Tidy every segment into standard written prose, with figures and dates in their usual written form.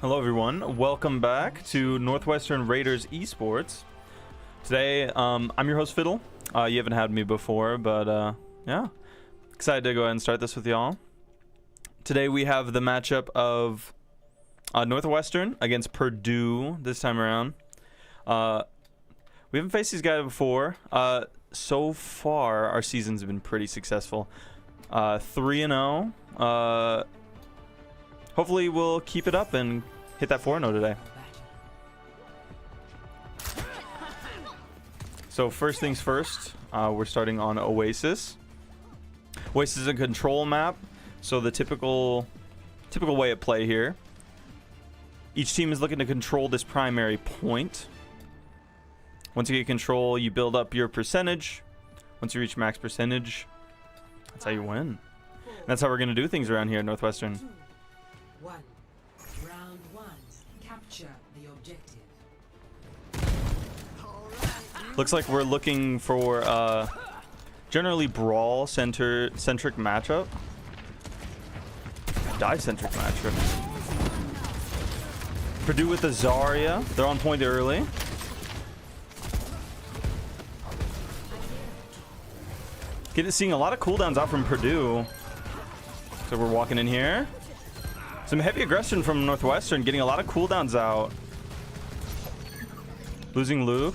Hello everyone, welcome back to Northwestern Raiders Esports. Today, I'm your host Fiddle. You haven't had me before, but yeah, excited to go ahead and start this with y'all. Today we have the matchup of Northwestern against Purdue this time around. We haven't faced these guys before. So far, our season's been pretty successful. 3-0. Hopefully we'll keep it up and hit that 4-0 today. So first things first, we're starting on Oasis. Oasis is a control map, so the typical way of play here. Each team is looking to control this primary point. Once you get control, you build up your percentage. Once you reach max percentage, that's how you win. And that's how we're going to do things around here at Northwestern. Round one. Capture the objective. Looks like we're looking for generally brawl centric matchup. Dive centric matchup. Purdue with the Zarya. They're on point early. Seeing a lot of cooldowns out from Purdue. So we're walking in here. Some heavy aggression from Northwestern, getting a lot of cooldowns out. Losing Luke.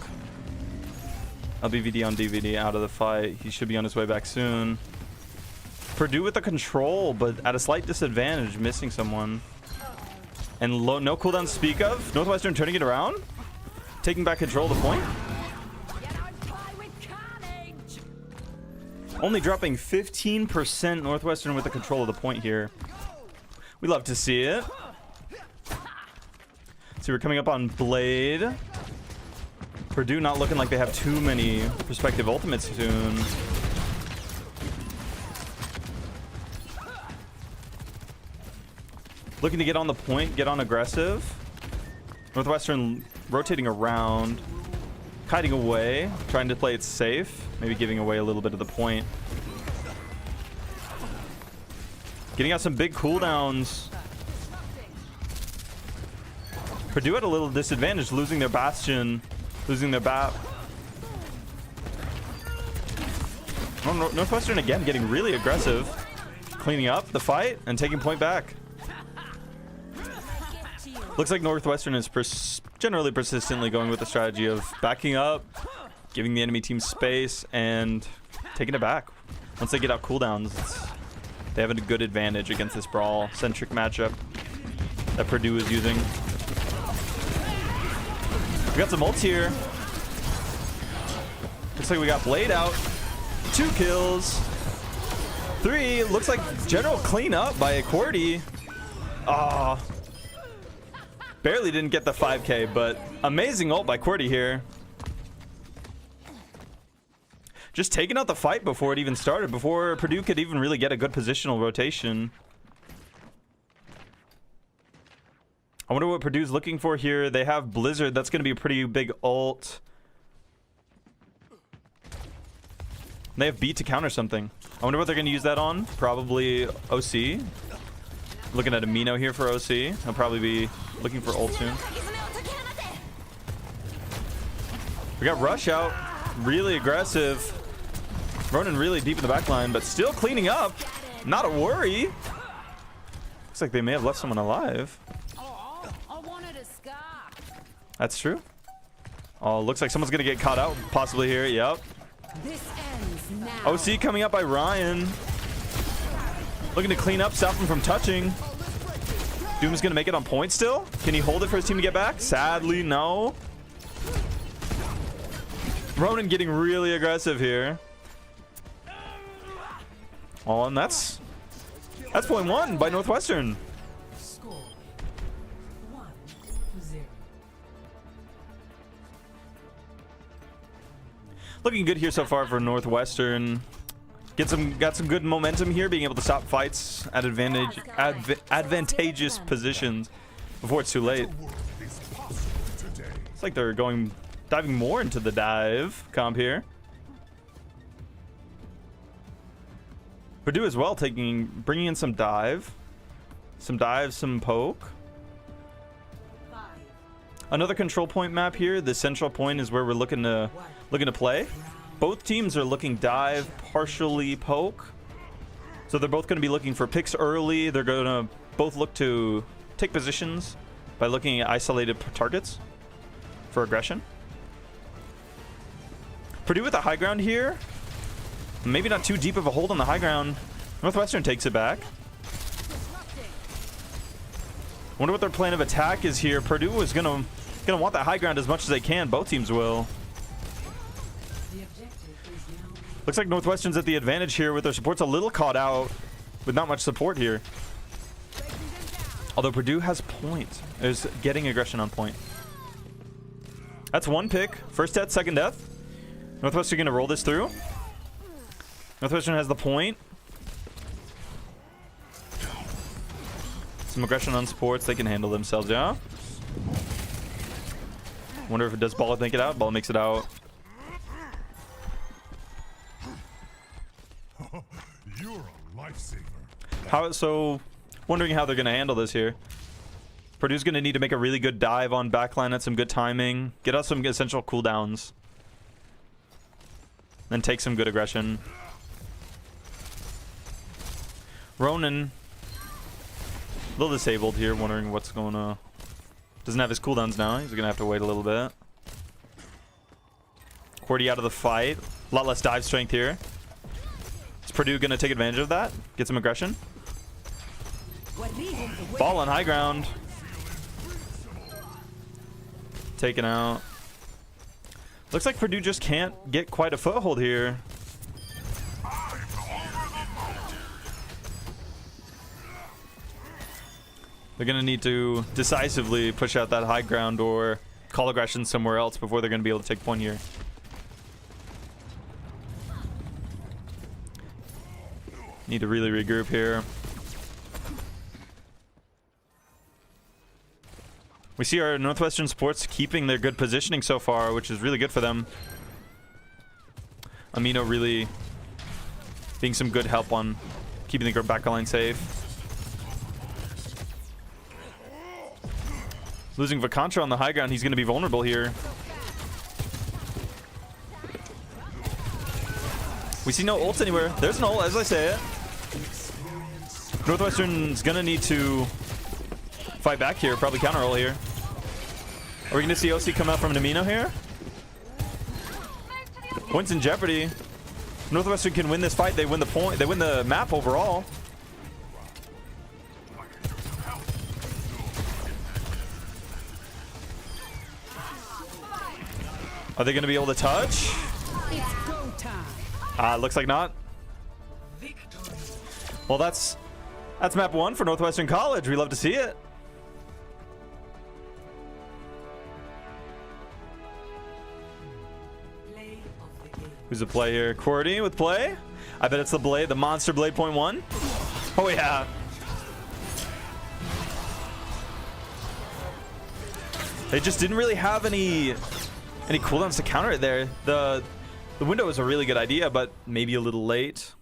LBVD on DVD out of the fight. He should be on his way back soon. Purdue with the control, but at a slight disadvantage, missing someone. And no cooldown to speak of. Northwestern turning it around. Taking back control of the point. Only dropping 15% Northwestern with the control of the point here. We love to see it. So we're coming up on Blade. Purdue not looking like they have too many prospective ultimates soon. Looking to get on the point, get on aggressive. Northwestern rotating around, kiting away, trying to play it safe, maybe giving away a little bit of the point. Getting out some big cooldowns. Purdue at a little disadvantage, losing their Bastion, losing their BAP. Oh, Northwestern again getting really aggressive, cleaning up the fight and taking point back. Looks like Northwestern is generally persistently going with the strategy of backing up, giving the enemy team space, and taking it back. Once they get out cooldowns, they have a good advantage against this brawl-centric matchup that Purdue is using. We got some ults here. Looks like we got Blade out. 2 kills. 3. Looks like general cleanup by Qwerty. Ah. Barely didn't get the 5k, but amazing ult by Qwerty here. Just taking out the fight before it even started, before Purdue could even really get a good positional rotation. I wonder what Purdue's looking for here. They have Blizzard. That's going to be a pretty big ult. They have Beat to counter something. I wonder what they're going to use that on. Probably OC. Looking at Amino here for OC. He'll probably be looking for ult soon. We got Rush out. Really aggressive. Ronan really deep in the back line, but still cleaning up. Not a worry. Looks like they may have left someone alive. That's true. Oh, looks like someone's going to get caught out possibly here. Yep. OC coming up by Ryan. Looking to clean up, stop him from touching. Doom's going to make it on point still. Can he hold it for his team to get back? Sadly, no. Ronan getting really aggressive here. Oh, and that's point 1 by Northwestern. Score 1-0. Looking good here so far for Northwestern. Got some good momentum here, being able to stop fights at advantageous positions before it's too late. It's like they're diving more into the dive comp here. Purdue as well, bringing in some dive, some poke. Another control point map here. The central point is where we're looking to play. Both teams are looking dive, partially poke. So they're both going to be looking for picks early. They're going to both look to take positions by looking at isolated targets for aggression. Purdue with the high ground here. Maybe not too deep of a hold on the high ground. Northwestern takes it back. Wonder what their plan of attack is here. Purdue is gonna want that high ground as much as they can. Both teams will. Looks like Northwestern's at the advantage here with their supports a little caught out with not much support here. Although Purdue has point. Is getting aggression on point. That's one pick. First death, second death. Northwestern gonna roll this through. Northwestern has the point. Some aggression on supports. They can handle themselves, yeah. Wonder if it does Ball make it out. Ball makes it out. You're a lifesaver. So, wondering how they're going to handle this here. Purdue's going to need to make a really good dive on backline at some good timing. Get us some essential cooldowns. Then take some good aggression. Ronan, a little disabled here, wondering what's going on. Doesn't have his cooldowns now. He's going to have to wait a little bit. Cordy out of the fight. A lot less dive strength here. Is Purdue going to take advantage of that? Get some aggression? Ball on high ground. Taken out. Looks like Purdue just can't get quite a foothold here. They're going to need to decisively push out that high ground or call aggression somewhere else before they're going to be able to take point here. Need to really regroup here. We see our Northwestern supports keeping their good positioning so far, which is really good for them. Amino really being some good help on keeping the back line safe. Losing Vakantra on the high ground, he's going to be vulnerable here. We see no ults anywhere. There's an ult, as I say it. Northwestern's going to need to fight back here, probably counter ult here. Are we going to see OC come out from Amino here? Points in jeopardy. Northwestern can win this fight. They win the point. They win the map overall. Are they going to be able to touch? Looks like not. Well, that's map 1 for Northwestern College. We love to see it. Who's the play here? Cordy with play. I bet it's the blade, the monster blade .1. Oh yeah. They just didn't really have any cooldowns to counter it there. The window is a really good idea, but maybe a little late.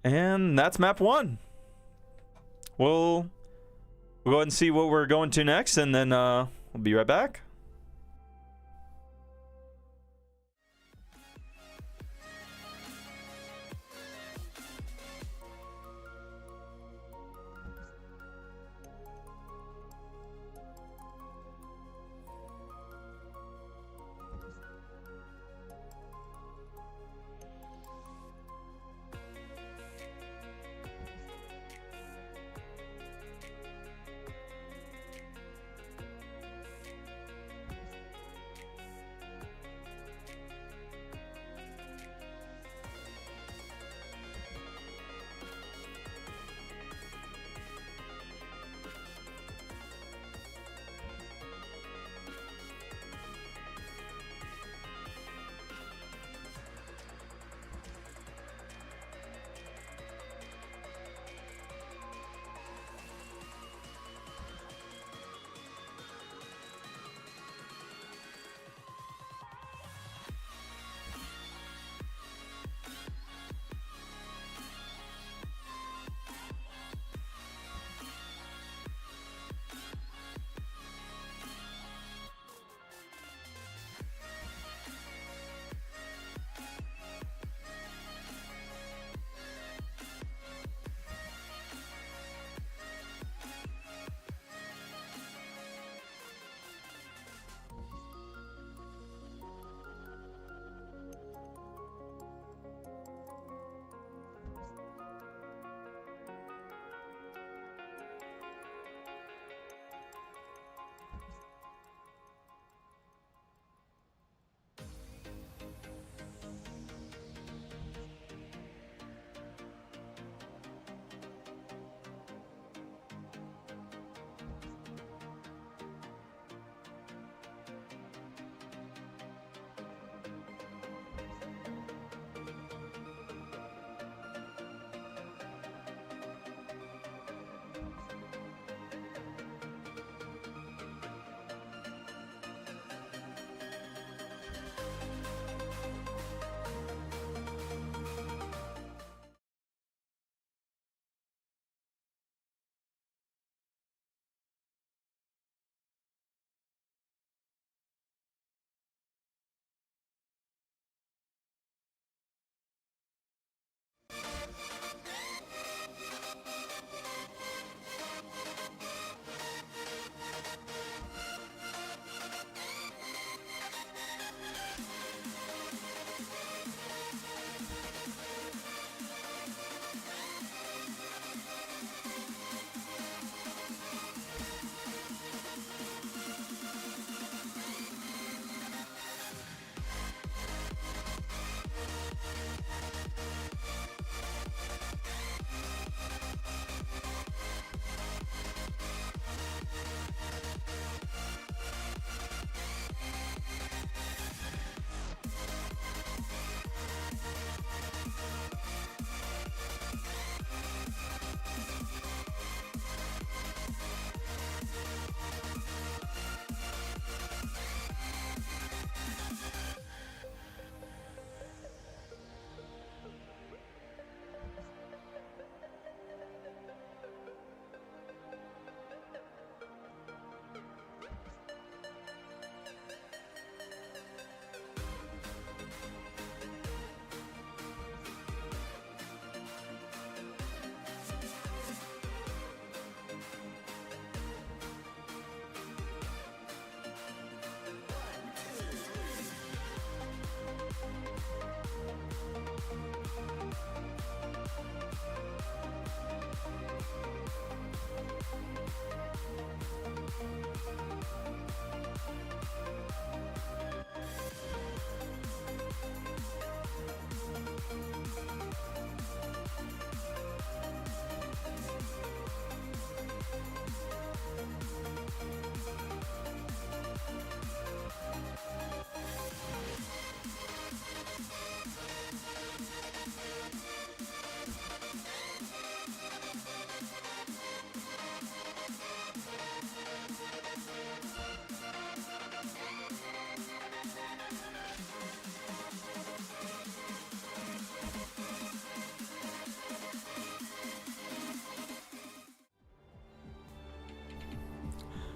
And that's map 1. We'll go ahead and see what we're going to next, and then we'll be right back.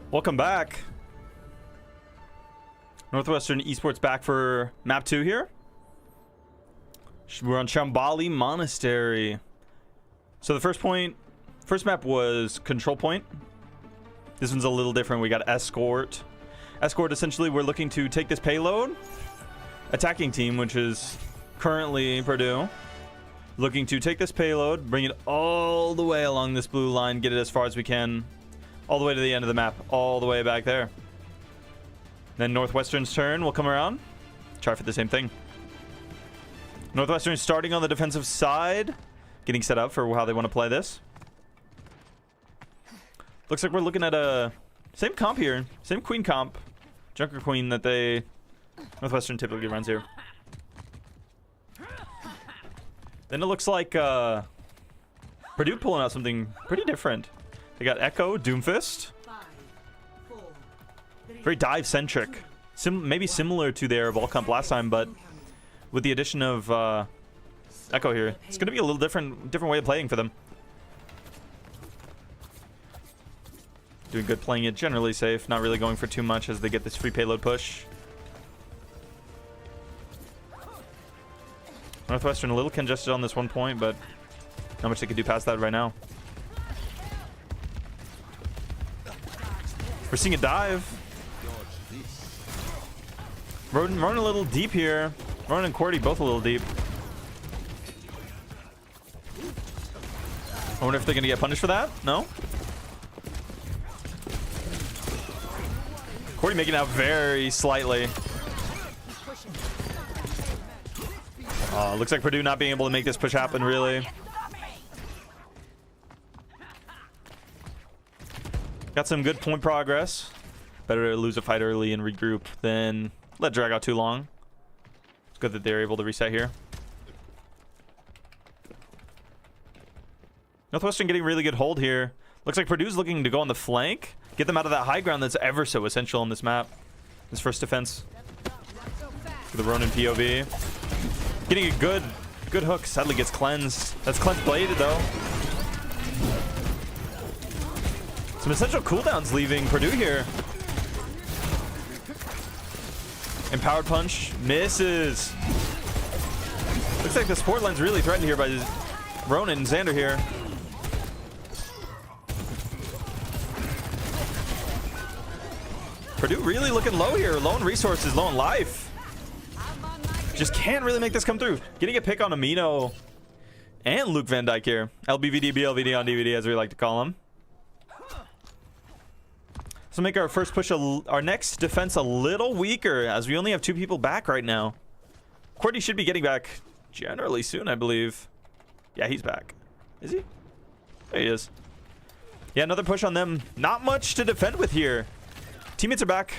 Welcome back. Northwestern Esports back for map 2 here. We're on Shambali Monastery. So the first map was Control Point. This one's a little different. We got Escort. Escort, essentially, we're looking to take this payload. Attacking team, which is currently Purdue, looking to take this payload, bring it all the way along this blue line, get it as far as we can, all the way to the end of the map, all the way back there. Then Northwestern's turn will come around, try for the same thing. Northwestern starting on the defensive side, getting set up for how they want to play this. Looks like we're looking at a same comp here, same queen comp, Junker Queen that Northwestern typically runs here. Then it looks like Purdue pulling out something pretty different. They got Echo, Doomfist. 5, 4, 3, Very dive-centric. Maybe similar to their Vol Comp last time, but with the addition of Echo here, it's going to be a little different way of playing for them. Doing good playing it generally safe, not really going for too much as they get this free payload push. Northwestern a little congested on this one point, but not much they can do past that right now. We're seeing a dive. Ronan a little deep here. Ronan and Cordy both a little deep. I wonder if they're going to get punished for that? No? Cordy making out very slightly. Looks like Purdue not being able to make this push happen, really. Got some good point progress. Better to lose a fight early and regroup than let it drag out too long. It's good that they're able to reset here. Northwestern getting really good hold here. Looks like Purdue's looking to go on the flank. Get them out of that high ground that's ever so essential on this map. This first defense. For the Ronin POV. Getting a good hook. Sadly gets cleansed. That's cleansed bladed though. Some essential cooldowns leaving Purdue here. Empowered punch. Misses. Looks like the support line's really threatened here by Ronin and Xander here. Purdue really looking low here. Low on resources, low on life. Just can't really make this come through. Getting a pick on Amino and Luke Van Dyke here. LBVD, BLVD on DVD, as we like to call him. So make our first push, our next defense a little weaker, as we only have 2 people back right now. Cordy should be getting back generally soon, I believe. Yeah, he's back. Is he? There he is. Yeah, another push on them. Not much to defend with here. Teammates are back.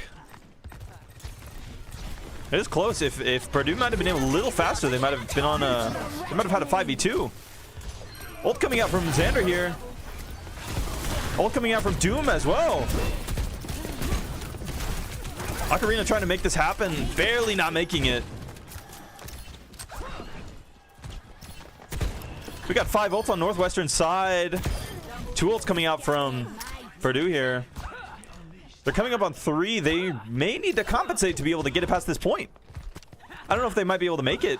It is close. If Purdue might have been able a little faster, they might have been on a. They might have had a 5v2. Ult coming out from Xander here. Ult coming out from Doom as well. Ocarina trying to make this happen, barely not making it. We got 5 ults on Northwestern side. 2 ults coming out from Purdue here. They're coming up on 3. They may need to compensate to be able to get it past this point. I don't know if they might be able to make it.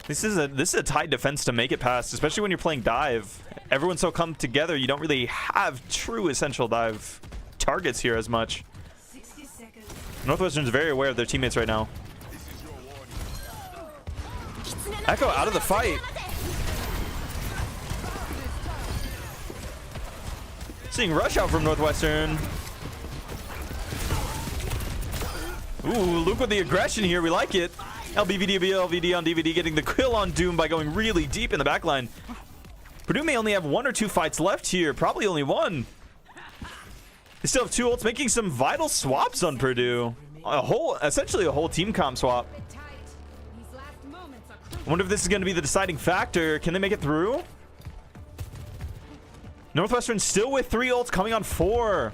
This is a tight defense to make it past, especially when you're playing dive. Everyone's so come together, you don't really have true essential dive targets here as much. 60 seconds. Northwestern's very aware of their teammates right now. Echo out of the fight. Seeing rush out from Northwestern. Ooh, Luke with the aggression here. We like it. LBVD, BLVD on DVD getting the kill on Doom by going really deep in the backline. Purdue may only have 1 or 2 fights left here. Probably only 1. They still have 2 ults, making some vital swaps on Purdue. Essentially a whole team comp swap. I wonder if this is going to be the deciding factor. Can they make it through? Northwestern still with 3 ults, coming on 4.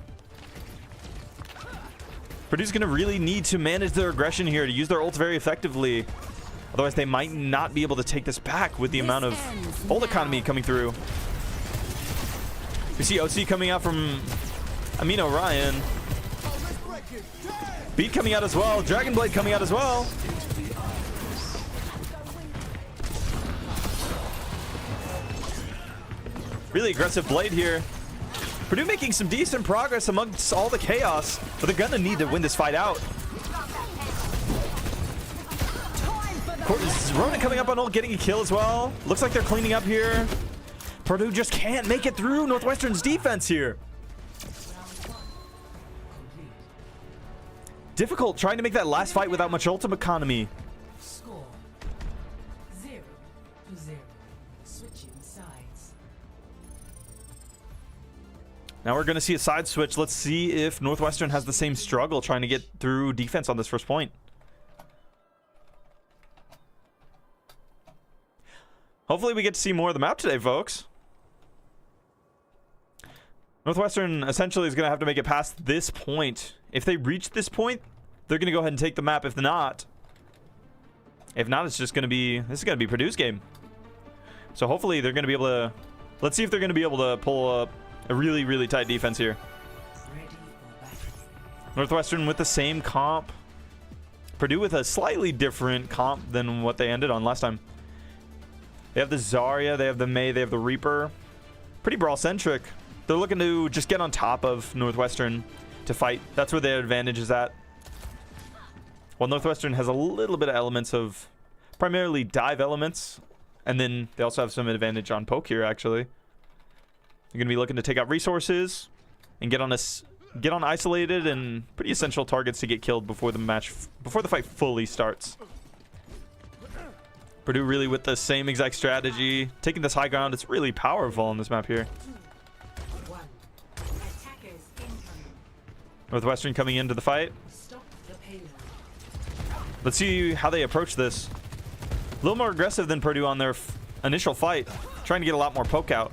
Purdue's going to really need to manage their aggression here to use their ults very effectively. Otherwise, they might not be able to take this back with the amount of ult economy coming through. We see OC coming out from Amin Orion. Beat coming out as well. Dragon Blade coming out as well. Really aggressive Blade here. Purdue making some decent progress amongst all the chaos, but they're gonna need to win this fight out. Ronan coming up on ult, getting a kill as well. Looks like they're cleaning up here. Purdue just can't make it through Northwestern's defense here. Difficult trying to make that last fight without much ultimate economy. Score 0-0. Switching sides. Now we're going to see a side switch. Let's see if Northwestern has the same struggle trying to get through defense on this first point. Hopefully we get to see more of the map today, folks. Northwestern essentially is going to have to make it past this point. If they reach this point, they're going to go ahead and take the map. If not, it's just going to be, this is going to be Purdue's game. So hopefully they're going to be able to, let's see if they're going to be able to pull up a really, really tight defense here. Northwestern with the same comp. Purdue with a slightly different comp than what they ended on last time. They have the Zarya, they have the Mei, they have the Reaper. Pretty brawl-centric. They're looking to just get on top of Northwestern to fight. That's where their advantage is at. While Northwestern has a little bit of elements of primarily dive elements, and then they also have some advantage on poke here, actually. You're going to be looking to take out resources and get on isolated and pretty essential targets to get killed before the fight fully starts. Purdue really with the same exact strategy, taking this high ground. It's really powerful on this map here. Northwestern coming into the fight. Let's see how they approach this. A little more aggressive than Purdue on their initial fight, trying to get a lot more poke out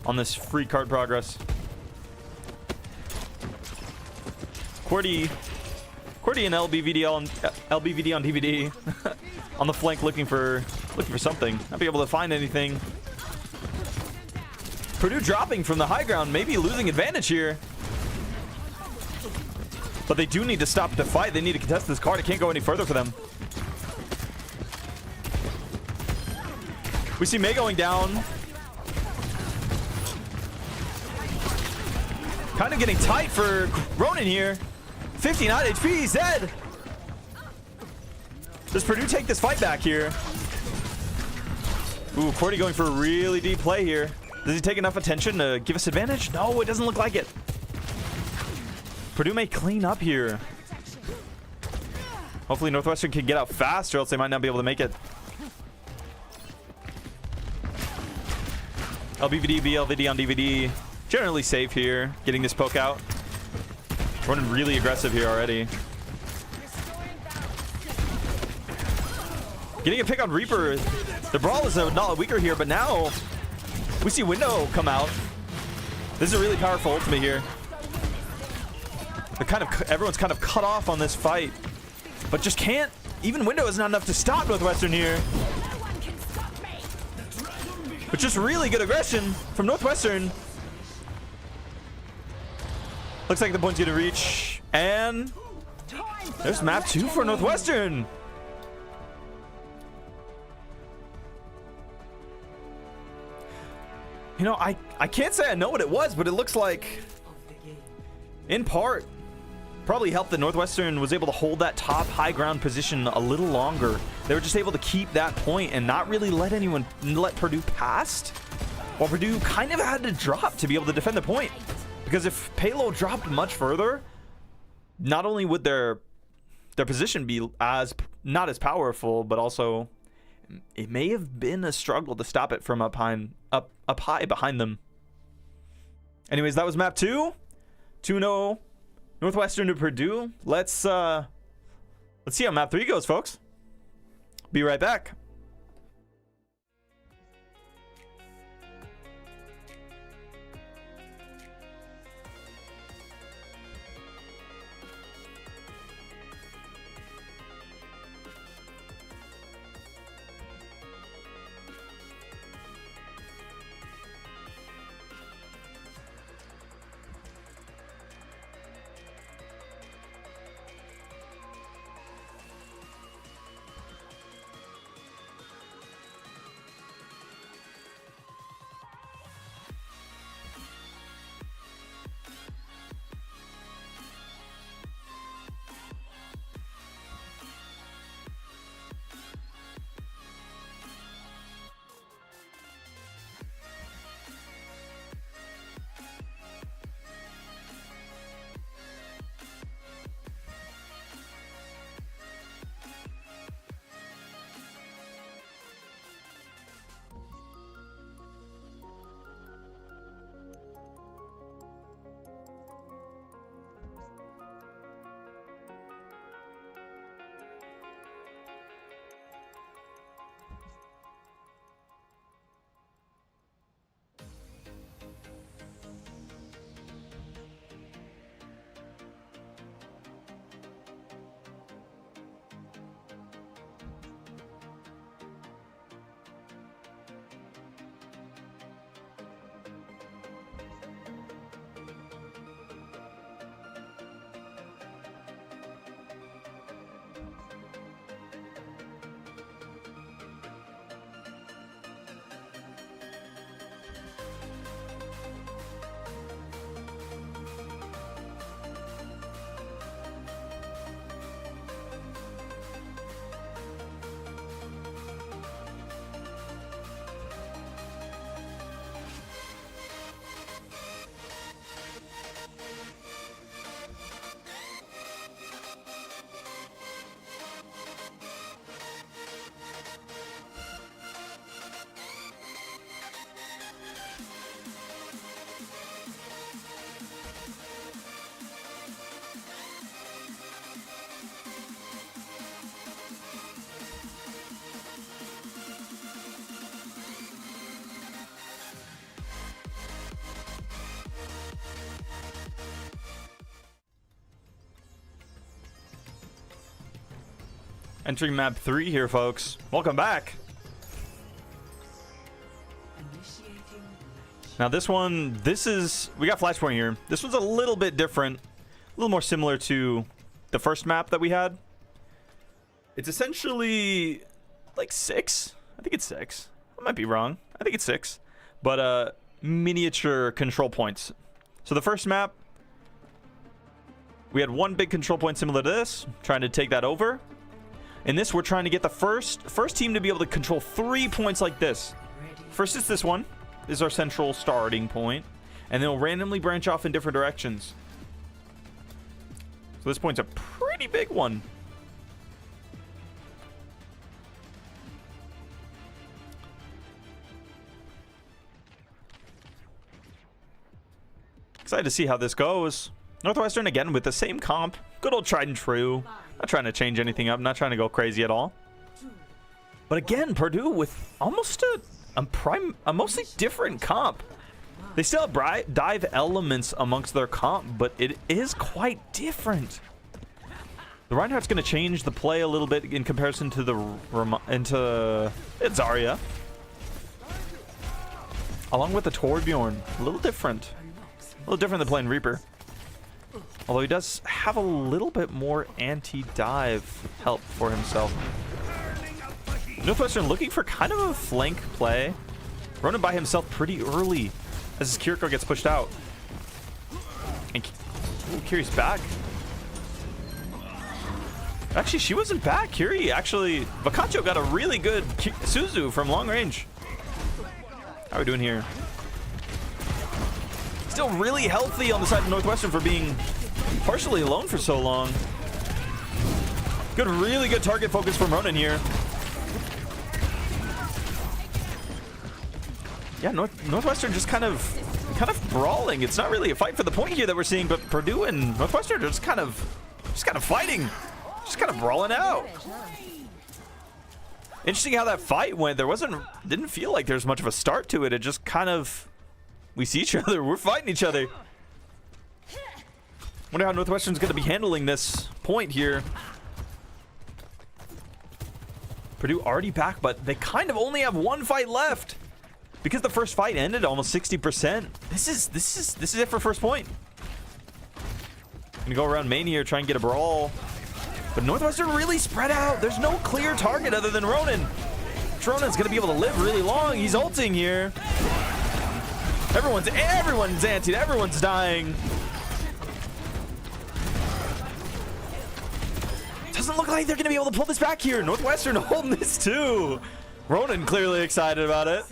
on this free card progress. QWERTY and LBVD on DVD on the flank, looking for something. Not be able to find anything. Purdue dropping from the high ground, maybe losing advantage here. But they do need to stop the fight. They need to contest this card. It can't go any further for them. We see Mei going down. Kind of getting tight for Ronan here. 59 HP, he's dead. Does Purdue take this fight back here? Ooh, QWERTY going for a really deep play here. Does he take enough attention to give us advantage? No, it doesn't look like it. Purdue may clean up here. Hopefully Northwestern can get out fast, or else they might not be able to make it. LBVD, BLVD on DVD. Generally safe here, getting this poke out. Running really aggressive here already. Getting a pick on Reaper. The brawl is not weaker here, but now we see Window come out. This is a really powerful ultimate here. Everyone's kind of cut off on this fight, but just can't. Even Window is not enough to stop Northwestern here. But just really good aggression from Northwestern. Looks like the point's gonna reach, and there's map 2 for Northwestern. You know, I can't say I know what it was, but it looks like, in part, probably helped that Northwestern was able to hold that top high ground position a little longer. They were just able to keep that point and not really let Purdue past, while Purdue kind of had to drop to be able to defend the point. Because if Palo dropped much further, not only would their position be not as powerful, but also it may have been a struggle to stop it from up high behind them. Anyways, that was map 2. 2-0 Northwestern to Purdue. Let's see how map 3 goes, folks. Be right back. Entering map 3 here, folks. Welcome back. Now this one, we got Flashpoint here. This one's a little bit different. A little more similar to the first map that we had. It's essentially like 6. I think it's 6. I might be wrong. I think it's 6. But miniature control points. So the first map, we had one big control point similar to this, trying to take that over. In this, we're trying to get the first team to be able to control 3 points like this. First is this one. This is our central starting point. And then we'll randomly branch off in different directions. So this point's a pretty big one. Excited to see how this goes. Northwestern again with the same comp. Good old tried and true. Not trying to change anything up. Not trying to go crazy at all. But again, Purdue with almost a mostly different comp. They still have dive elements amongst their comp, but it is quite different. The Reinhardt's going to change the play a little bit in comparison to Zarya. Along with the Torbjorn. A little different. A little different than playing Reaper. Although he does have a little bit more anti-dive help for himself. Northwestern looking for kind of a flank play. Ronan by himself pretty early as his Kiriko gets pushed out. And Kiri's back. Actually, she wasn't back. Kiri actually... Vacancho got a really good Suzu from long range. How are we doing here? Still really healthy on the side of Northwestern for being partially alone for so long. Good, really good target focus from Ronan here. Yeah, Northwestern just kind of brawling. It's not really a fight for the point here that we're seeing, but Purdue and Northwestern are just kind of fighting, just kind of brawling out. Interesting how that fight went. Didn't feel like there's much of a start to it. It just kind of, we see each other. We're fighting each other. Wonder how Northwestern's going to be handling this point here. Purdue already back, but they kind of only have one fight left. Because the first fight ended almost 60%. This is it for first point. Gonna go around main here, try and get a brawl. But Northwestern really spread out. There's no clear target other than Ronan. Ronan's gonna be able to live really long. He's ulting here. Everyone's antied. Everyone's dying. Doesn't look like they're gonna be able to pull this back here. Northwestern holding this too. Ronan clearly excited about it.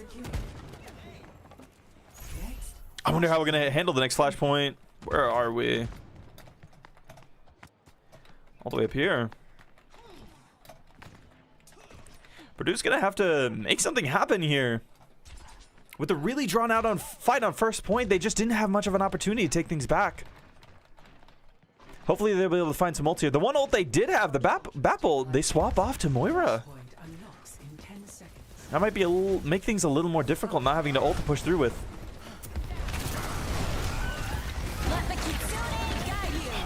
I wonder how we're going to handle the next flashpoint. Where are we? All the way up here. Purdue's going to have to make something happen here. With a really drawn out fight on first point, they just didn't have much of an opportunity to take things back. Hopefully they'll be able to find some ult here. The one ult they did have, the Bap ult, they swap off to Moira. That might be make things a little more difficult not having to ult to push through with.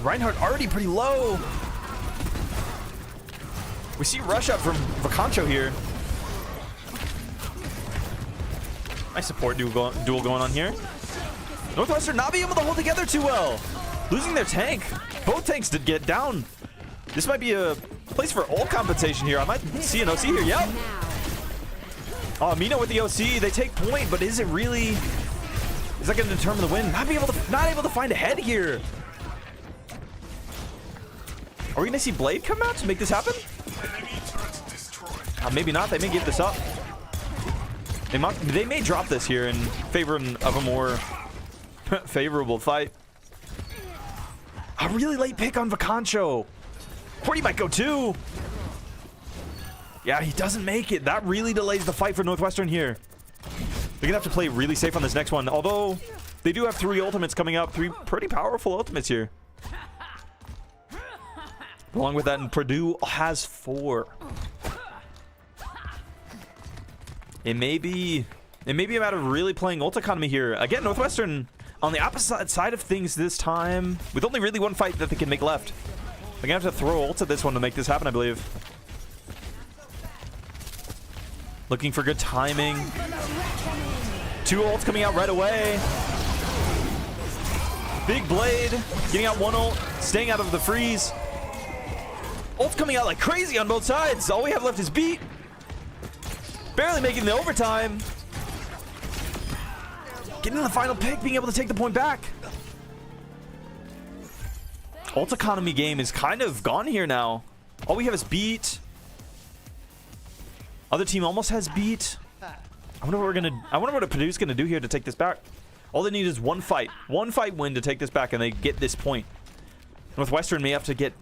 Reinhardt already pretty low. We see rush up from Vacancho here. Nice support duel going on here. Northwestern not being able to hold together too well. Losing their tank. Both tanks did get down. This might be a place for ult compensation here. I might see an OC here. Yep. Oh, Mina with the OC. They take point, but is it really... Is that going to determine the win? Not able to find a head here. Are we going to see Blade come out to make this happen? Maybe not. They may give this up. They may drop this here in favor of a more favorable fight. A really late pick on Vacancho. Cordy might go too. Yeah, he doesn't make it. That really delays the fight for Northwestern here. They're going to have to play really safe on this next one. Although, they do have 3 ultimates coming up. 3 pretty powerful ultimates here. Along with that, and Purdue has 4. It may be a matter of really playing ult economy here. Again, Northwestern on the opposite side of things this time, with only really one fight that they can make left. They're going to have to throw ult at this one to make this happen, I believe. Looking for good timing. 2 ults coming out right away. Big Blade getting out 1 ult, staying out of the freeze. Ults coming out like crazy on both sides. All we have left is beat. Barely making the overtime. Getting the final pick, being able to take the point back. Ult economy game is kind of gone here now. All we have is beat. Other team almost has beat. I wonder what Purdue's gonna do here to take this back. All they need is one fight win to take this back, and they get this point. Northwestern may have to get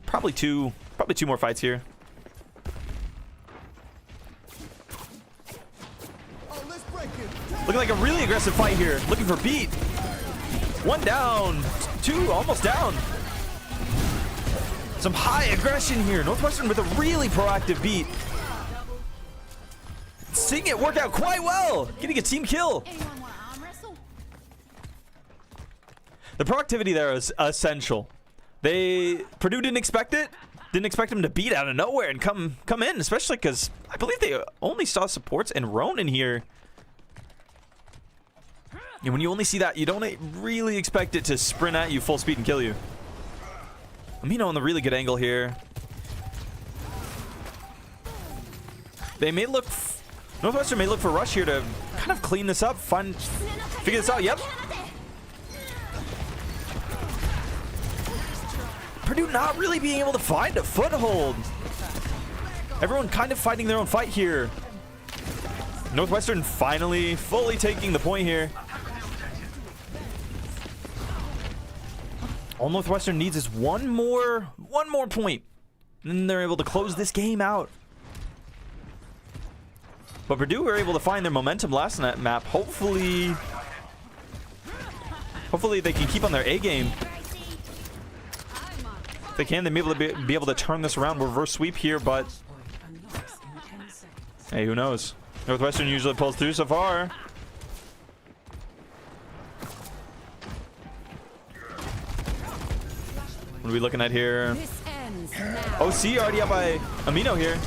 probably two more fights here. Looking like a really aggressive fight here. Looking for beat. 1 down, 2 almost down. Some high aggression here. Northwestern with a really proactive beat. Seeing it work out quite well. Getting a team kill. The proactivity there is essential. Purdue didn't expect it. Didn't expect them to beat out of nowhere and come in, especially because I believe they only saw supports and Ronin here. And when you only see that, you don't really expect it to sprint at you full speed and kill you. Amino on the really good angle here. They may look... Northwestern may look for rush here to kind of clean this up, figure this out. Yep. Purdue not really being able to find a foothold. Everyone kind of fighting their own fight here. Northwestern finally fully taking the point here. All Northwestern needs is one more point. And then they're able to close this game out. But Purdue were able to find their momentum last map. Hopefully they can keep on their A game. If they can, they may be able to turn this around, reverse sweep here, but hey, who knows? Northwestern usually pulls through so far. What are we looking at here? OC already out by Amino here.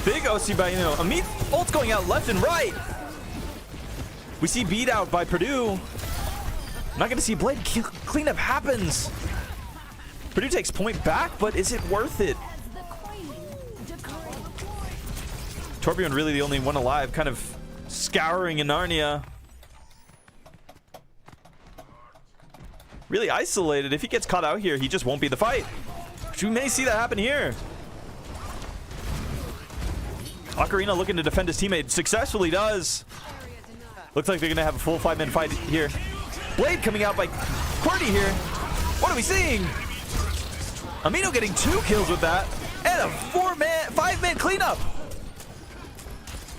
Big OC by Amino. Ult's going out left and right. We see beat out by Purdue. I'm not going to see Blade cleanup happens. Purdue takes point back, but is it worth it? Torbjorn really the only one alive, kind of scouring in Narnia. Really isolated. If he gets caught out here, he just won't be the fight. We may see that happen here. Ocarina looking to defend his teammate. Successfully does. Looks like they're going to have a full 5-man fight here. Blade coming out by Qwerty here. What are we seeing? Amino getting 2 kills with that. And a 5-man cleanup.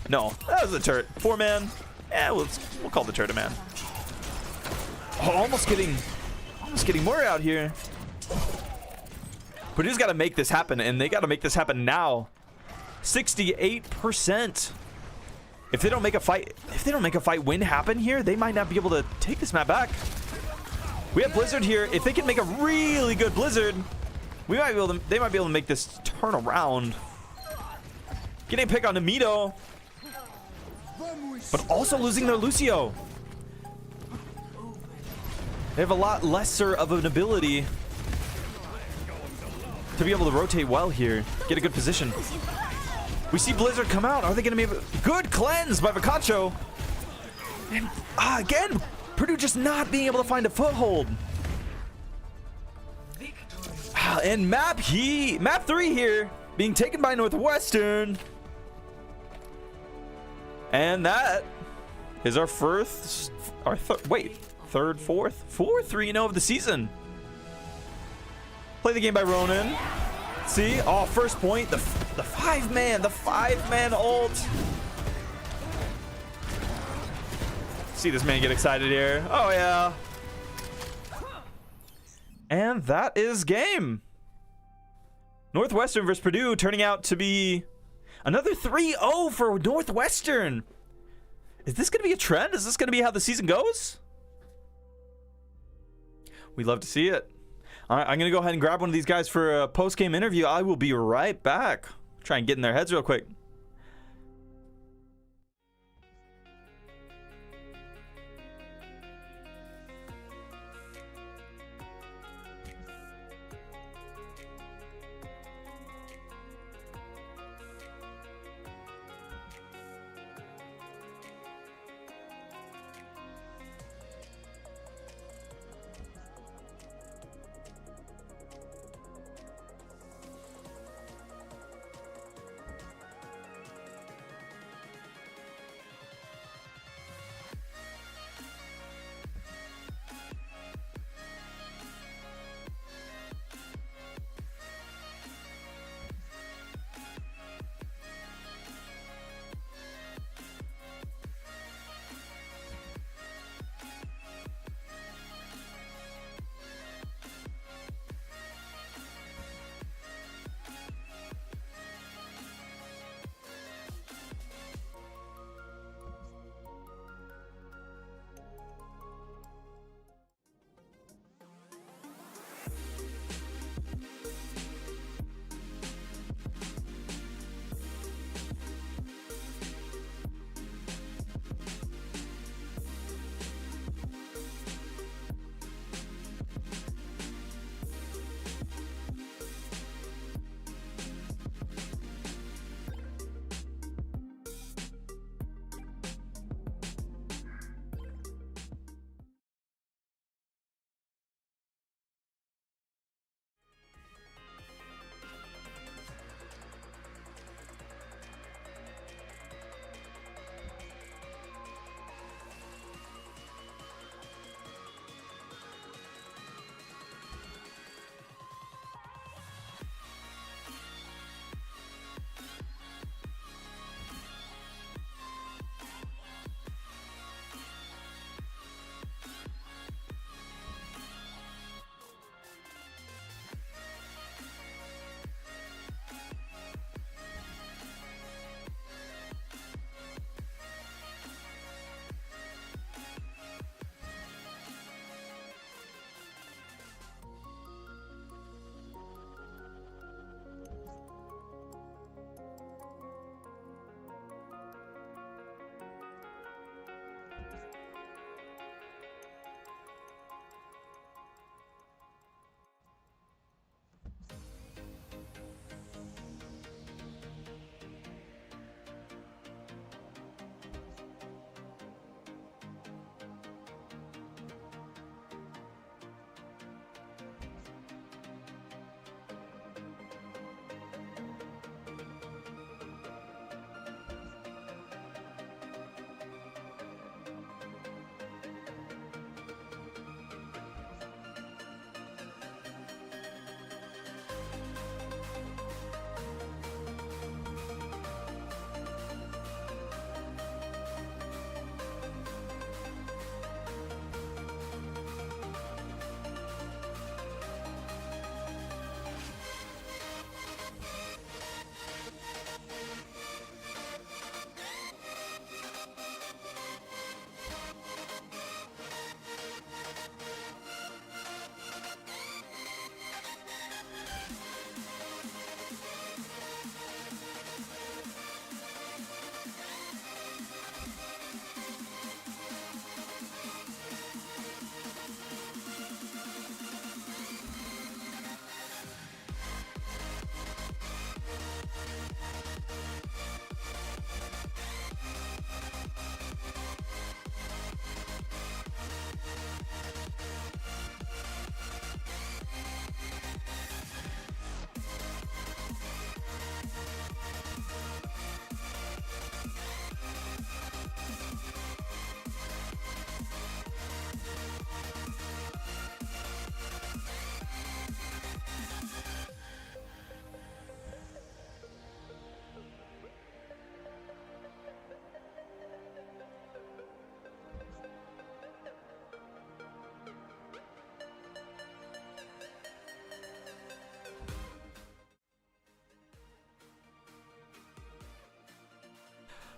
No, that was a turret. 4-man. Yeah, we'll call the turret a man. Oh, almost getting more out here. Purdue's got to make this happen, and they got to make this happen now. 68%. If they don't make a fight win happen here, they might not be able to take this map back. We have Blizzard here. If they can make a really good Blizzard, they might be able to make this turn around. Getting a pick on Amito, but also losing their Lucio. They have a lot lesser of an ability to be able to rotate well here. Get a good position. We see Blizzard come out. Are they going to be able... Good cleanse by Vicacho. And again, Purdue just not being able to find a foothold. And map 3 here being taken by Northwestern. And that is our fourth 3-0 of the season. Play the game by Ronin. See, oh, first point, the 5-man ult. See this man get excited here. Oh yeah. And that is game. Northwestern versus Purdue turning out to be another 3-0 for Northwestern. Is this going to be a trend? Is this going to be how the season goes? We'd love to see it. All right, I'm going to go ahead and grab one of these guys for a post-game interview. I will be right back. Try and get in their heads real quick.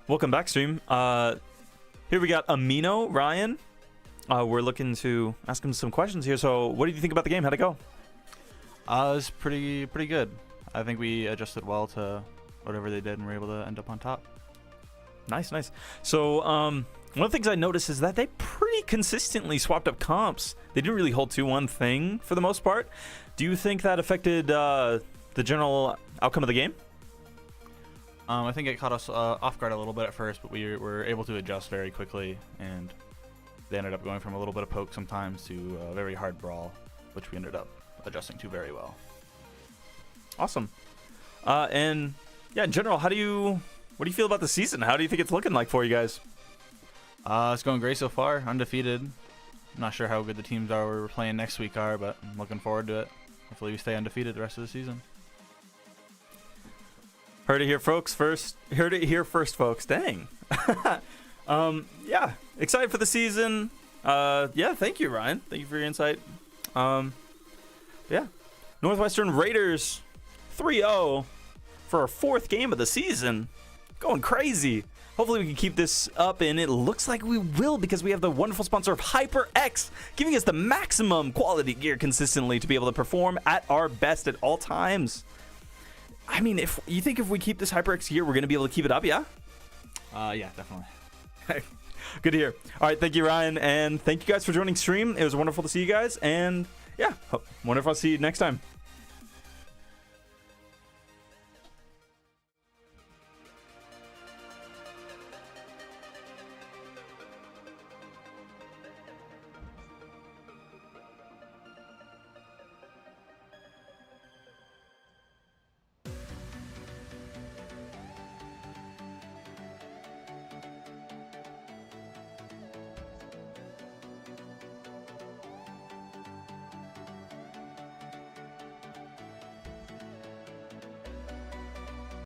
Welcome back, stream. Here we got Amino Ryan. We're looking to ask him some questions here. So, what did you think about the game? How'd it go? It was pretty good. I think we adjusted well to whatever they did and were able to end up on top. Nice. So, one of the things I noticed is that they pretty consistently swapped up comps. They didn't really hold to one thing for the most part. Do you think that affected the general outcome of the game? I think it caught us off guard a little bit at first, but we were able to adjust very quickly, and they ended up going from a little bit of poke sometimes to a very hard brawl, which we ended up adjusting to very well. Awesome. And yeah, in general, what do you feel about the season? How do you think it's looking like for you guys? It's going great so far, undefeated. I'm not sure how good the teams are we're playing next week are, but I'm looking forward to it. Hopefully we stay undefeated the rest of the season. Heard it here, folks. Heard it here first, folks. Dang. Yeah, excited for the season. Yeah, thank you, Ryan. Thank you for your insight. Yeah, Northwestern Raiders 3-0 for our 4th game of the season. Going crazy. Hopefully we can keep this up, and it looks like we will because we have the wonderful sponsor of HyperX, giving us the maximum quality gear consistently to be able to perform at our best at all times. I mean, if you think if we keep this HyperX gear, we're going to be able to keep it up, yeah? Yeah, definitely. Good to hear. All right, thank you, Ryan, and thank you guys for joining stream. It was wonderful to see you guys, and yeah, wonderful to see you next time.